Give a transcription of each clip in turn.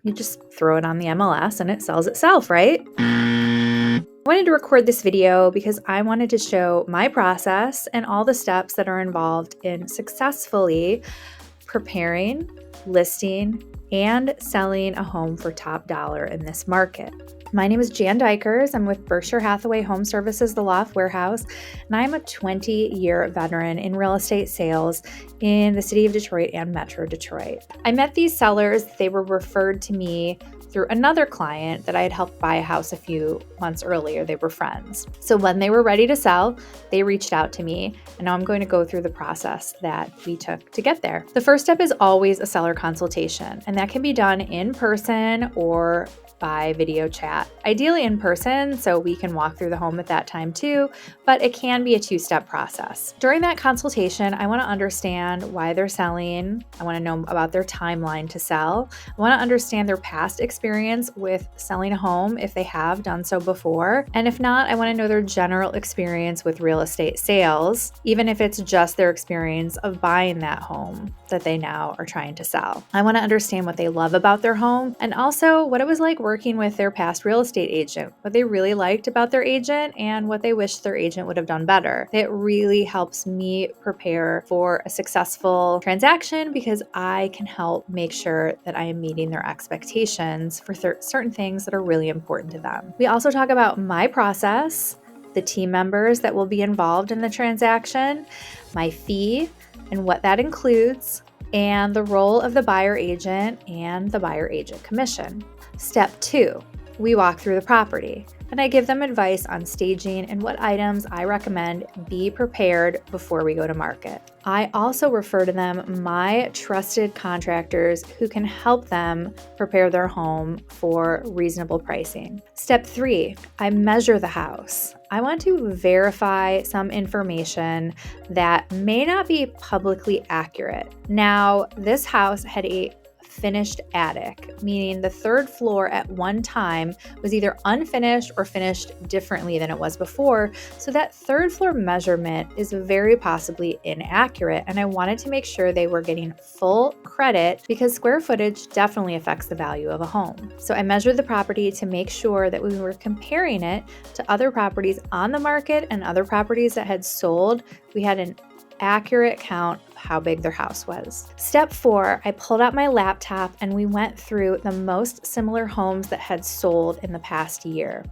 You just throw it on the MLS and it sells itself, right? I wanted to record this video because I wanted to show my process and all the steps that are involved in successfully preparing, listing, and selling a home for top dollar in this market. My name is Jan Dykers. I'm with Berkshire Hathaway Home Services, the Loft Warehouse, and I'm a 20-year veteran in real estate sales in the city of Detroit and Metro Detroit. I met these sellers. They were referred to me through another client that I had helped buy a house a few months earlier. They were friends. So when they were ready to sell, they reached out to me, and now I'm going to go through the process that we took to get there. The first step is always a seller consultation, and that can be done in person or by video chat. Ideally in person, so we can walk through the home at that time too, but it can be a two-step process. During that consultation, I want to understand why they're selling. I want to know about their timeline to sell. I want to understand their past experience with selling a home if they have done so before. And if not, I want to know their general experience with real estate sales, even if it's just their experience of buying that home that they now are trying to sell. I want to understand what they love about their home and also what it was like working with their past real estate agent, what they really liked about their agent and what they wish their agent would have done better. It really helps me prepare for a successful transaction because I can help make sure that I am meeting their expectations for certain things that are really important to them. We also talk about my process, the team members that will be involved in the transaction, my fee and what that includes, and the role of the buyer agent and the buyer agent commission. Step 2, we walk through the property, and I give them advice on staging and what items I recommend be prepared before we go to market. I also refer to them my trusted contractors who can help them prepare their home for reasonable pricing. Step 3, I measure the house. I want to verify some information that may not be publicly accurate. Now, this house had a finished attic, meaning the third floor at one time was either unfinished or finished differently than it was before. So that third floor measurement is very possibly inaccurate. And I wanted to make sure they were getting full credit because square footage definitely affects the value of a home. So I measured the property to make sure that we were comparing it to other properties on the market and other properties that had sold. We had an accurate count of how big their house was. Step 4, I pulled out my laptop and we went through the most similar homes that had sold in the past year.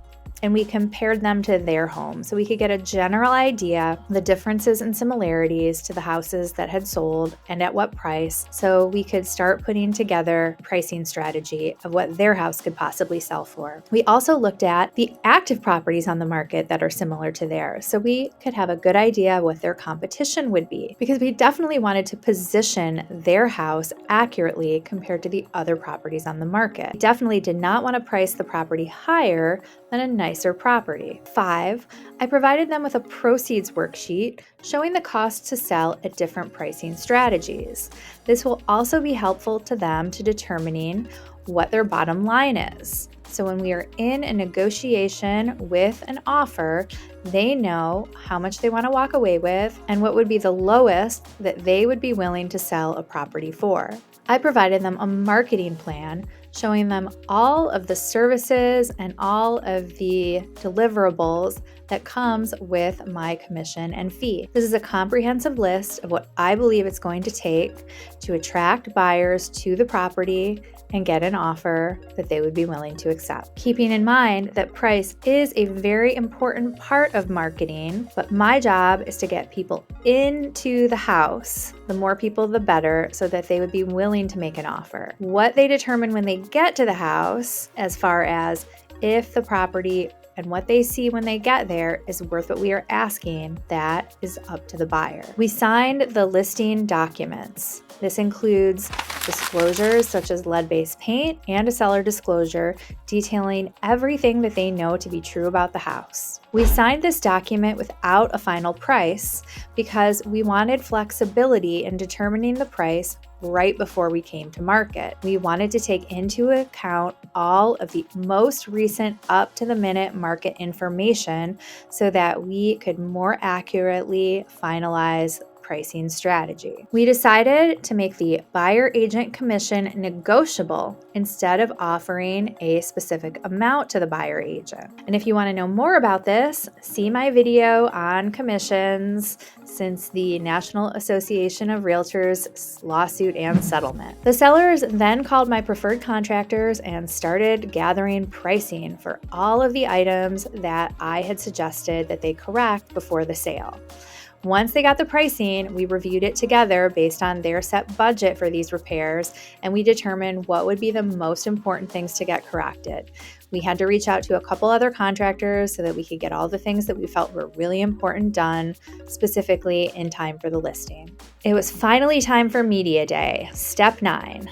And we compared them to their home so we could get a general idea of the differences and similarities to the houses that had sold and at what price, so we could start putting together a pricing strategy of what their house could possibly sell for. We also looked at the active properties on the market that are similar to theirs, so we could have a good idea of what their competition would be, because we definitely wanted to position their house accurately compared to the other properties on the market. We definitely did not want to price the property higher than a nicer property. 5, I provided them with a proceeds worksheet showing the cost to sell at different pricing strategies. This will also be helpful to them to determining what their bottom line is. So when we are in a negotiation with an offer, they know how much they want to walk away with and what would be the lowest that they would be willing to sell a property for. I provided them a marketing plan showing them all of the services and all of the deliverables that comes with my commission and fee. This is a comprehensive list of what I believe it's going to take to attract buyers to the property and get an offer that they would be willing to accept. Keeping in mind that price is a very important part of marketing, but my job is to get people into the house. The more people, the better, so that they would be willing to make an offer. What they determine when they get to the house, as far as if the property and what they see when they get there is worth what we are asking, that is up to the buyer. We signed the listing documents. This includes disclosures such as lead-based paint and a seller disclosure detailing everything that they know to be true about the house. We signed this document without a final price because we wanted flexibility in determining the price right before we came to market. We wanted to take into account all of the most recent up-to-the-minute market information so that we could more accurately finalize pricing strategy. We decided to make the buyer agent commission negotiable instead of offering a specific amount to the buyer agent. And if you want to know more about this, see my video on commissions since the National Association of Realtors lawsuit and settlement. The sellers then called my preferred contractors and started gathering pricing for all of the items that I had suggested that they correct before the sale. Once they got the pricing, we reviewed it together based on their set budget for these repairs, and we determined what would be the most important things to get corrected. We had to reach out to a couple other contractors so that we could get all the things that we felt were really important done, specifically in time for the listing. It was finally time for media day, step 9.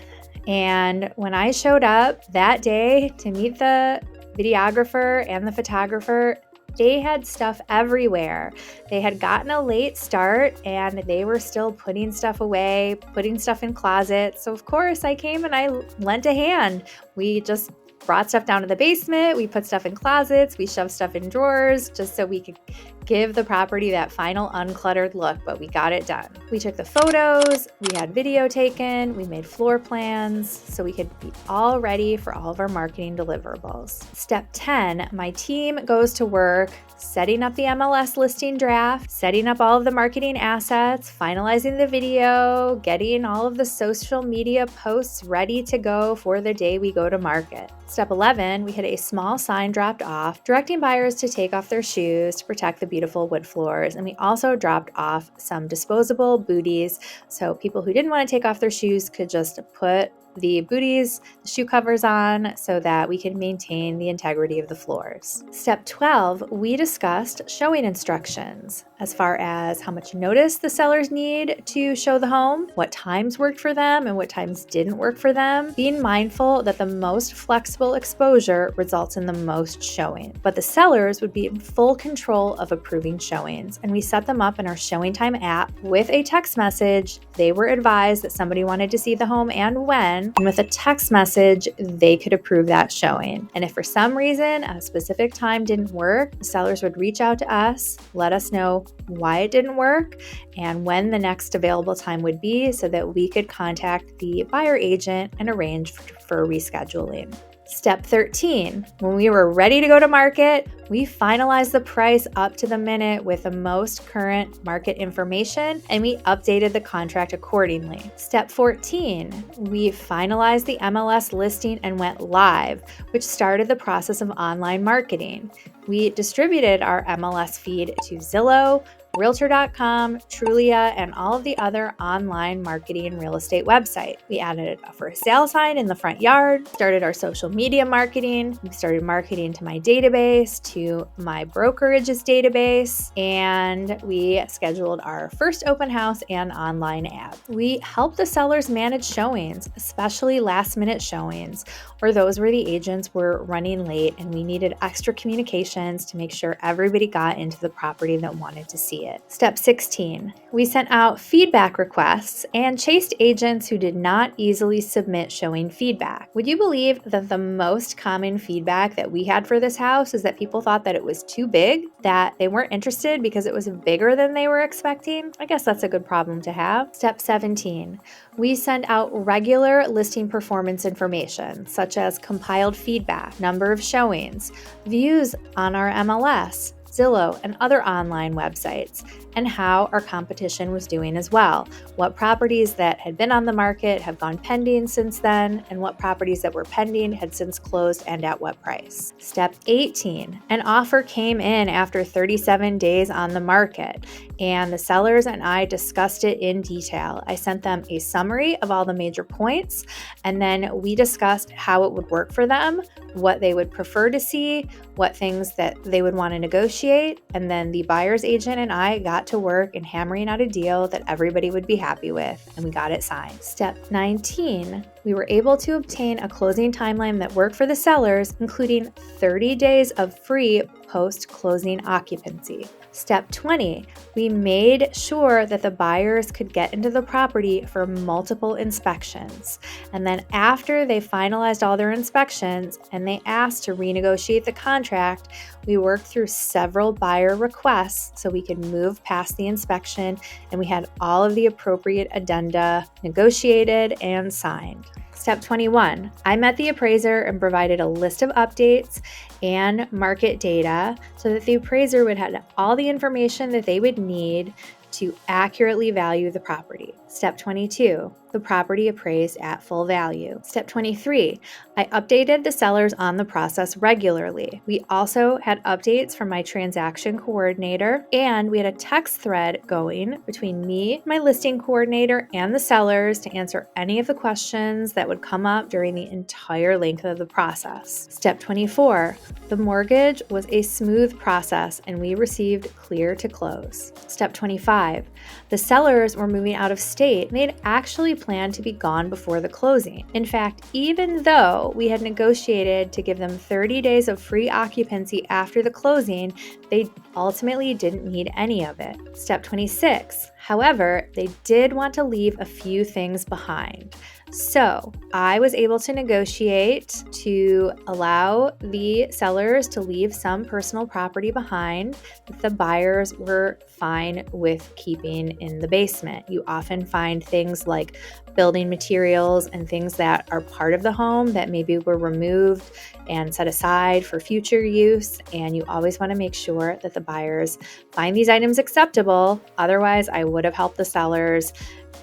And when I showed up that day to meet the videographer and the photographer, they had stuff everywhere. They had gotten a late start and they were still putting stuff away, putting stuff in closets. So of course I came and I lent a hand. We just brought stuff down to the basement. We put stuff in closets. We shoved stuff in drawers just so we could give the property that final uncluttered look, but we got it done. We took the photos, we had video taken, we made floor plans so we could be all ready for all of our marketing deliverables. Step 10, my team goes to work setting up the MLS listing draft, setting up all of the marketing assets, finalizing the video, getting all of the social media posts ready to go for the day we go to market. Step 11, we had a small sign dropped off, directing buyers to take off their shoes to protect the beautiful wood floors. And we also dropped off some disposable booties so people who didn't want to take off their shoes could just put the booties, the shoe covers on so that we can maintain the integrity of the floors. Step 12, we discussed showing instructions as far as how much notice the sellers need to show the home, what times worked for them and what times didn't work for them, being mindful that the most flexible exposure results in the most showing. But the sellers would be in full control of approving showings, and we set them up in our Showing Time app with a text message. They were advised that somebody wanted to see the home and when, and with a text message, they could approve that showing. And if for some reason a specific time didn't work, the sellers would reach out to us, let us know why it didn't work and when the next available time would be so that we could contact the buyer agent and arrange for rescheduling. Step 13, when we were ready to go to market, we finalized the price up to the minute with the most current market information, and we updated the contract accordingly. Step 14, we finalized the MLS listing and went live, which started the process of online marketing. We distributed our MLS feed to Zillow, Realtor.com, Trulia, and all of the other online marketing real estate website. We added a for sale sign in the front yard, started our social media marketing. We started marketing to my database, to my brokerage's database, and we scheduled our first open house and online ad. We helped the sellers manage showings, especially last minute showings, or those where the agents were running late and we needed extra communications to make sure everybody got into the property that wanted to see it. Step 16, we sent out feedback requests and chased agents who did not easily submit showing feedback. Would you believe that the most common feedback that we had for this house is that people thought that it was too big, that they weren't interested because it was bigger than they were expecting? I guess that's a good problem to have. Step 17, we send out regular listing performance information, such as compiled feedback, number of showings, views on our MLS, Zillow, and other online websites, and how our competition was doing as well. What properties that had been on the market have gone pending since then, and what properties that were pending had since closed and at what price. Step 18, an offer came in after 37 days on the market, and the sellers and I discussed it in detail. I sent them a summary of all the major points, and then we discussed how it would work for them, what they would prefer to see, what things that they would want to negotiate, and then the buyer's agent and I got to work in hammering out a deal that everybody would be happy with, and we got it signed. Step 19, we were able to obtain a closing timeline that worked for the sellers, including 30 days of free post-closing occupancy. Step 20, we made sure that the buyers could get into the property for multiple inspections. And then after they finalized all their inspections and they asked to renegotiate the contract, we worked through several buyer requests so we could move past the inspection, and we had all of the appropriate addenda negotiated and signed. Step 21, I met the appraiser and provided a list of updates and market data so that the appraiser would have all the information that they would need to accurately value the property. Step 22, the property appraised at full value. Step 23, I updated the sellers on the process regularly. We also had updates from my transaction coordinator, and we had a text thread going between me, my listing coordinator, and the sellers to answer any of the questions that would come up during the entire length of the process. Step 24, the mortgage was a smooth process and we received clear to close. Step 25, the sellers were moving out of state and they'd actually planned to be gone before the closing. In fact, even though we had negotiated to give them 30 days of free occupancy after the closing, they ultimately didn't need any of it. Step 26, however, they did want to leave a few things behind. So I was able to negotiate to allow the sellers to leave some personal property behind that the buyers were fine with keeping in the basement. You often find things like building materials and things that are part of the home that maybe were removed and set aside for future use. And you always want to make sure that the buyers find these items acceptable. Otherwise, I would have helped the sellers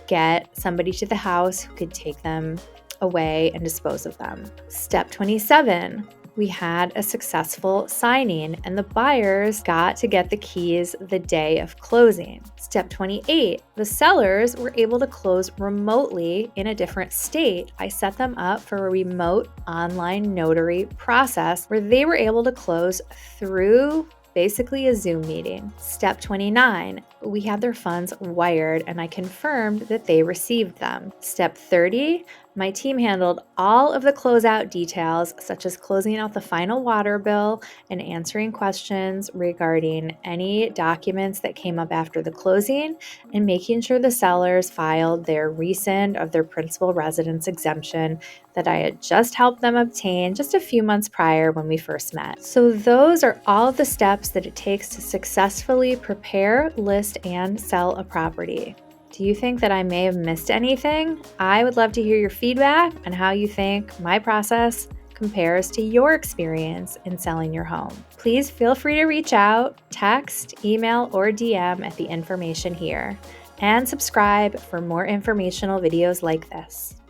get somebody to the house who could take them away and dispose of them. Step 27, we had a successful signing and the buyers got to get the keys the day of closing. Step 28, the sellers were able to close remotely in a different state. I set them up for a remote online notary process where they were able to close through basically a Zoom meeting. Step 29, we had their funds wired and I confirmed that they received them. Step 30, my team handled all of the closeout details, such as closing out the final water bill and answering questions regarding any documents that came up after the closing, and making sure the sellers filed their rescind of their principal residence exemption that I had just helped them obtain just a few months prior when we first met. So those are all of the steps that it takes to successfully prepare, list, and sell a property. Do you think that I may have missed anything? I would love to hear your feedback on how you think my process compares to your experience in selling your home. Please feel free to reach out, text, email, or DM at the information here, and subscribe for more informational videos like this.